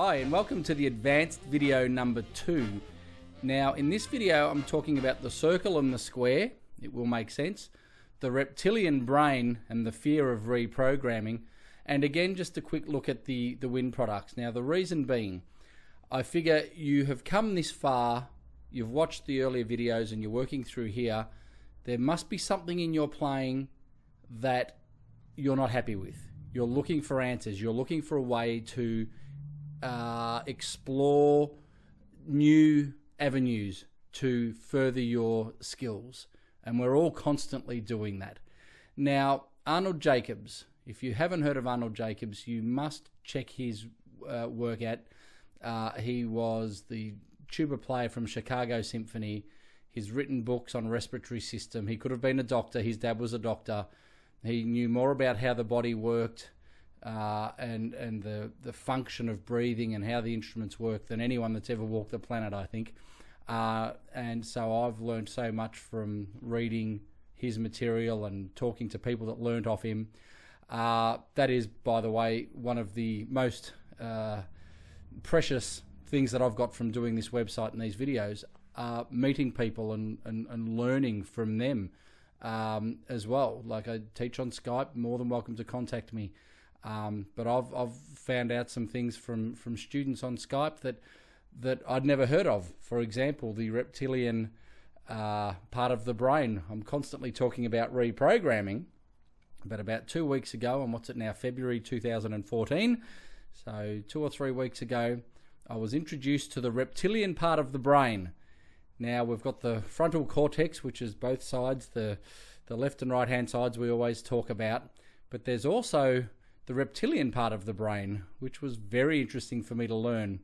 Hi and welcome to the advanced video number 2. Now in this video I'm talking about the circle and the square, it will make sense, the reptilian brain and the fear of reprogramming, and again just a quick look at the wind products. Now the reason being, I figure you have come this far, you've watched the earlier videos and you're working through here, there must be something in your playing that you're not happy with. You're looking for answers, you're looking for a way to explore new avenues to further your skills, and we're all constantly doing that. Now Arnold Jacobs, if you haven't heard of Arnold Jacobs, you must check his work out. He was the tuba player from Chicago Symphony. He's written books on respiratory system. He could have been a doctor. His dad was a doctor. He knew more about how the body worked and the function of breathing and how the instruments work than anyone that's ever walked the planet, I think. And so I've learned so much from reading his material and talking to people that learnt off him. That is, by the way, one of the most precious things that I've got from doing this website and these videos, meeting people and learning from them as well. Like, I teach on Skype, more than welcome to contact me. But I've found out some things from students on Skype that I'd never heard of. For example, the reptilian part of the brain. I'm constantly talking about reprogramming, but about 2 weeks ago, and what's it now, February 2014, so 2 or 3 weeks ago, I was introduced to the reptilian part of the brain. Now we've got the frontal cortex, which is both sides, the left and right hand sides we always talk about, but there's also the reptilian part of the brain, which was very interesting for me to learn.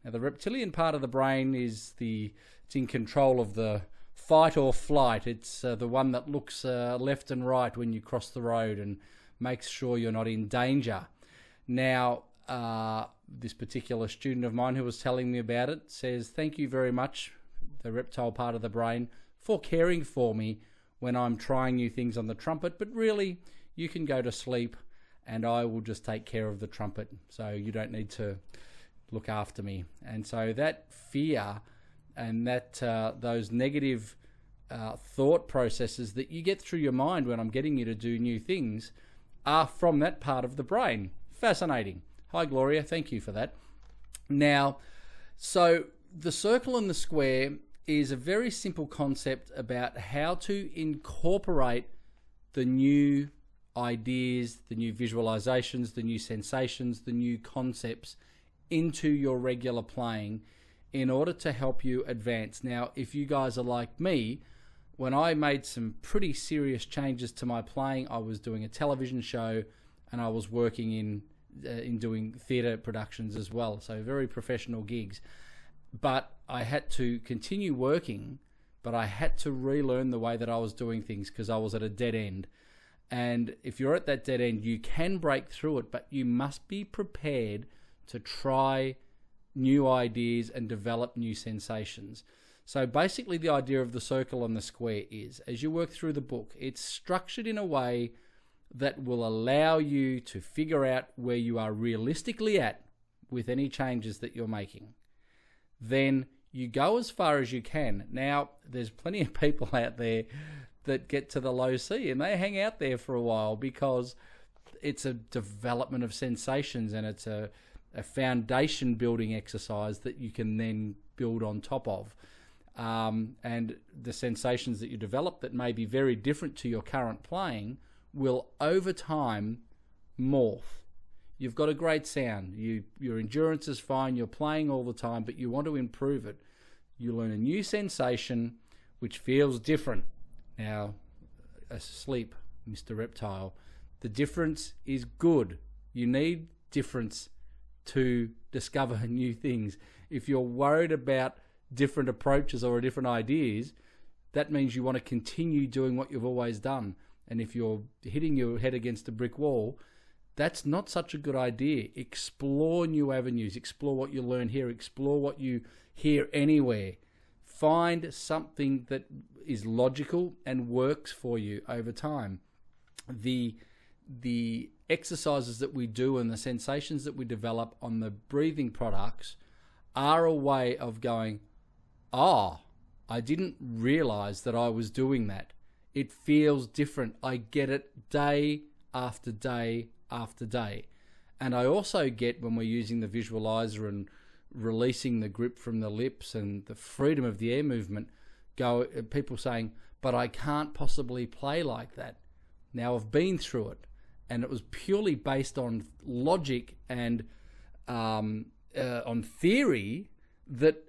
Now the reptilian part of the brain is it's in control of the fight or flight. It's the one that looks left and right when you cross the road and makes sure you're not in danger. Now this particular student of mine who was telling me about it says, "Thank you very much, the reptile part of the brain, for caring for me when I'm trying new things on the trumpet, but really you can go to sleep and I will just take care of the trumpet, so you don't need to look after me." And so that fear and that those negative thought processes that you get through your mind when I'm getting you to do new things are from that part of the brain. Fascinating. Hi Gloria, thank you for that. Now, so the circle and the square is a very simple concept about how to incorporate the new ideas, the new visualizations, the new sensations, the new concepts into your regular playing in order to help you advance. Now, if you guys are like me, when I made some pretty serious changes to my playing, I was doing a television show and I was working in doing theatre productions as well, so very professional gigs. But I had to continue working, but I had to relearn the way that I was doing things because I was at a dead end. And if you're at that dead end, you can break through it, but you must be prepared to try new ideas and develop new sensations. So basically the idea of the circle and the square is, as you work through the book, it's structured in a way that will allow you to figure out where you are realistically at with any changes that you're making. Then you go as far as you can. Now, there's plenty of people out there that get to the low C and they hang out there for a while because it's a development of sensations and it's a foundation building exercise that you can then build on top of. And the sensations that you develop that may be very different to your current playing will over time morph. You've got a great sound, your endurance is fine, you're playing all the time, but you want to improve it. You learn a new sensation which feels different. Now, asleep, Mr. Reptile, the difference is good. You need difference to discover new things. If you're worried about different approaches or different ideas, that means you want to continue doing what you've always done. And if you're hitting your head against a brick wall, that's not such a good idea. Explore new avenues, explore what you learn here, explore what you hear anywhere. Find something that is logical and works for you over time. The the exercises that we do and the sensations that we develop on the breathing products are a way of going, I didn't realize that I was doing that. It feels different. I get it day after day after day. And I also get, when we're using the visualizer and releasing the grip from the lips and the freedom of the air movement, people saying, but I can't possibly play like that. Now, I've been through it, and it was purely based on logic and on theory that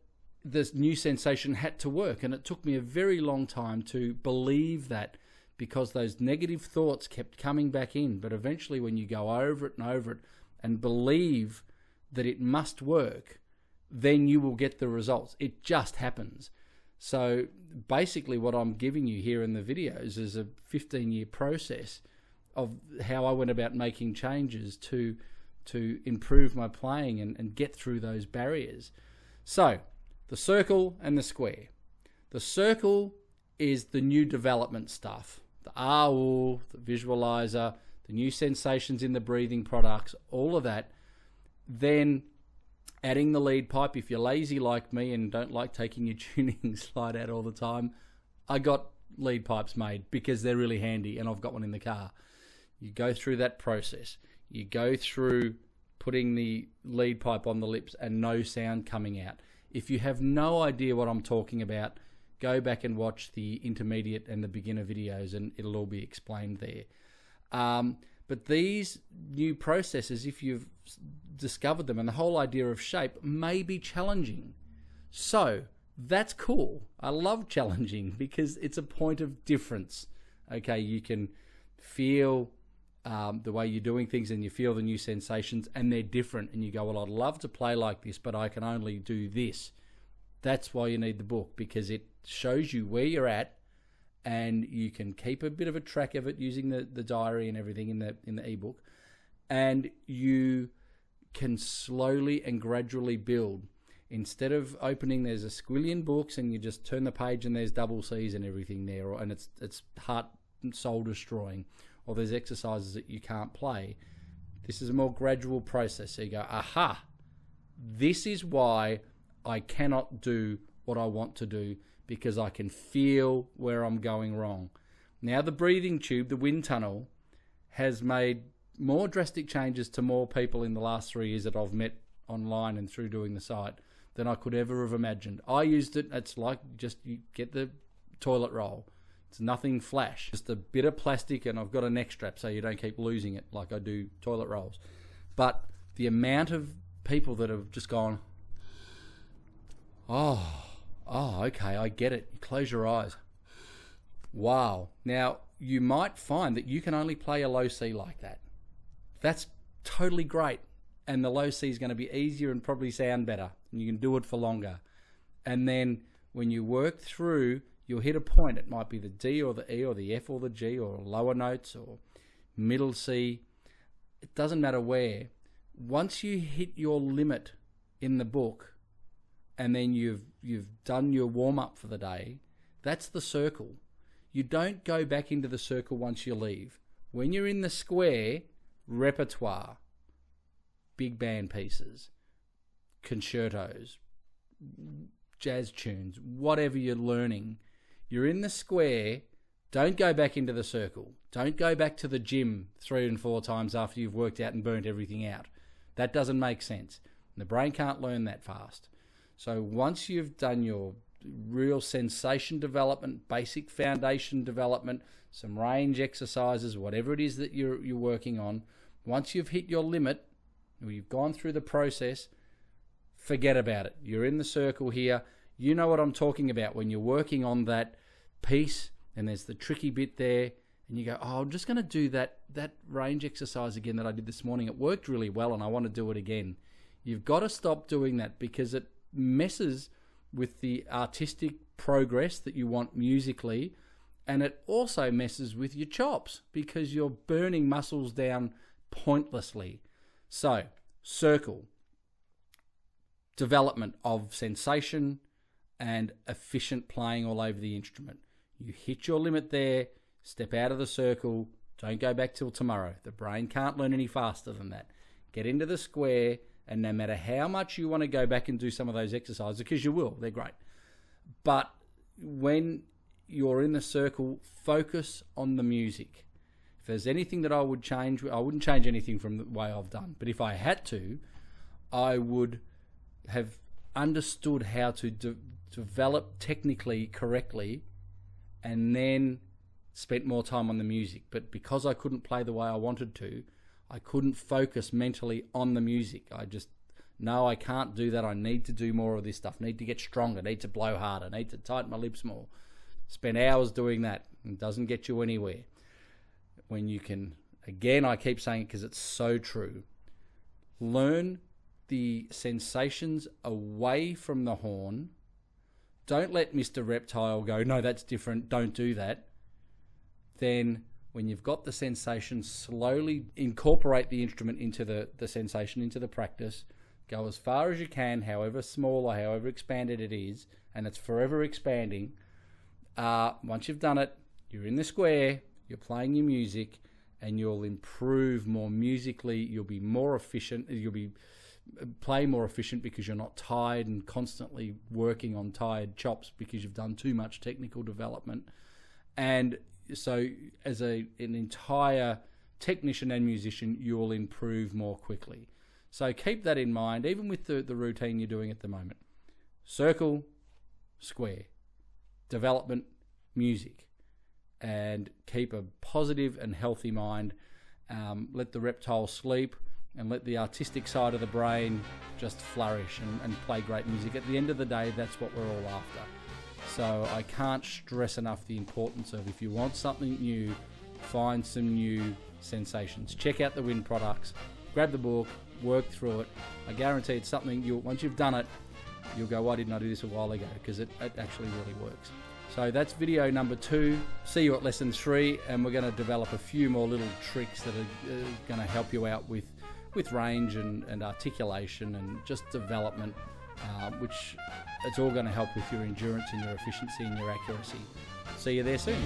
this new sensation had to work. And it took me a very long time to believe that, because those negative thoughts kept coming back in. But eventually, when you go over it and over it and believe that it must work, then you will get the results. It just happens. So basically what I'm giving you here in the videos is a 15-year process of how I went about making changes to improve my playing and get through those barriers. So the circle and the square. The circle is the new development stuff. The AU, the visualizer, the new sensations in the breathing products, all of that. Then adding the lead pipe. If you're lazy like me and don't like taking your tuning slide out all the time, I got lead pipes made because they're really handy, and I've got one in the car. You go through that process. You go through putting the lead pipe on the lips and no sound coming out. If you have no idea what I'm talking about, go back and watch the intermediate and the beginner videos, and it'll all be explained there. But these new processes, if you've discovered them, and the whole idea of shape may be challenging. So that's cool. I love challenging because it's a point of difference. Okay, you can feel the way you're doing things, and you feel the new sensations, and they're different, and you go, well, I'd love to play like this, but I can only do this. That's why you need the book, because it shows you where you're at, and you can keep a bit of a track of it using the diary and everything in the ebook, and you can slowly and gradually build. Instead of opening, there's a squillion books, and you just turn the page and there's double C's and everything there, and it's heart and soul destroying, or there's exercises that you can't play. This is a more gradual process. So you go, aha, this is why I cannot do what I want to do, because I can feel where I'm going wrong. Now the breathing tube, the wind tunnel, has made more drastic changes to more people in the last 3 years that I've met online and through doing the site than I could ever have imagined. I used it, it's like just you get the toilet roll. It's nothing flash, just a bit of plastic, and I've got a neck strap so you don't keep losing it like I do toilet rolls. But the amount of people that have just gone, oh, okay, I get it. Close your eyes. Wow. Now, you might find that you can only play a low C like that. That's totally great. And the low C is going to be easier and probably sound better. And you can do it for longer. And then when you work through, you'll hit a point. It might be the D or the E or the F or the G or lower notes or middle C. It doesn't matter where. Once you hit your limit in the book, and then you've done your warm-up for the day, that's the circle. You don't go back into the circle once you leave. When you're in the square, repertoire, big band pieces, concertos, jazz tunes, whatever you're learning, you're in the square. Don't go back into the circle. Don't go back to the gym 3 and 4 times after you've worked out and burnt everything out. That doesn't make sense. The brain can't learn that fast. So once you've done your real sensation development, basic foundation development, some range exercises, whatever it is that you're working on, once you've hit your limit, or you've gone through the process, forget about it. You're in the circle here. You know what I'm talking about when you're working on that piece, and there's the tricky bit there, and you go, oh, I'm just going to do that range exercise again that I did this morning. It worked really well, and I want to do it again. You've got to stop doing that, because it messes with the artistic progress that you want musically, and it also messes with your chops because you're burning muscles down pointlessly. So, circle, development of sensation and efficient playing all over the instrument. You hit your limit there, step out of the circle, Don't go back till tomorrow. The brain can't learn any faster than that. Get into the square, and no matter how much you want to go back and do some of those exercises, because you will, they're great. But when you're in the circle, focus on the music. If there's anything that I would change, I wouldn't change anything from the way I've done. But if I had to, I would have understood how to develop technically correctly, and then spent more time on the music. But because I couldn't play the way I wanted to, I couldn't focus mentally on the music. I just, no, I can't do that. I need to do more of this stuff. I need to get stronger. I need to blow harder. I need to tighten my lips more. Spend hours doing that. It doesn't get you anywhere. When you can, again, I keep saying it because it's so true, learn the sensations away from the horn. Don't let Mr. Reptile go, no, that's different, don't do that. Then when you've got the sensation, slowly incorporate the instrument into the sensation, into the practice. Go as far as you can, however small or however expanded it is, and it's forever expanding. Once you've done it, you're in the square, you're playing your music, and you'll improve more musically. You'll be more efficient. You'll be play more efficient because you're not tired and constantly working on tired chops because you've done too much technical development. And so as an entire technician and musician, you'll improve more quickly. So keep that in mind, even with the routine you're doing at the moment. Circle, square, development, music, and keep a positive and healthy mind. Let the reptile sleep, and let the artistic side of the brain just flourish and play great music. At the end of the day, that's what we're all after. So I can't stress enough the importance of, if you want something new, find some new sensations. Check out the Wind products, grab the book, work through it. I guarantee it's something, once you've done it, you'll go, why didn't I do this a while ago? Because it actually really works. So that's video number 2. See you at lesson 3, and we're going to develop a few more little tricks that are going to help you out with range and articulation and just development, which it's all going to help with your endurance and your efficiency and your accuracy. See you there soon.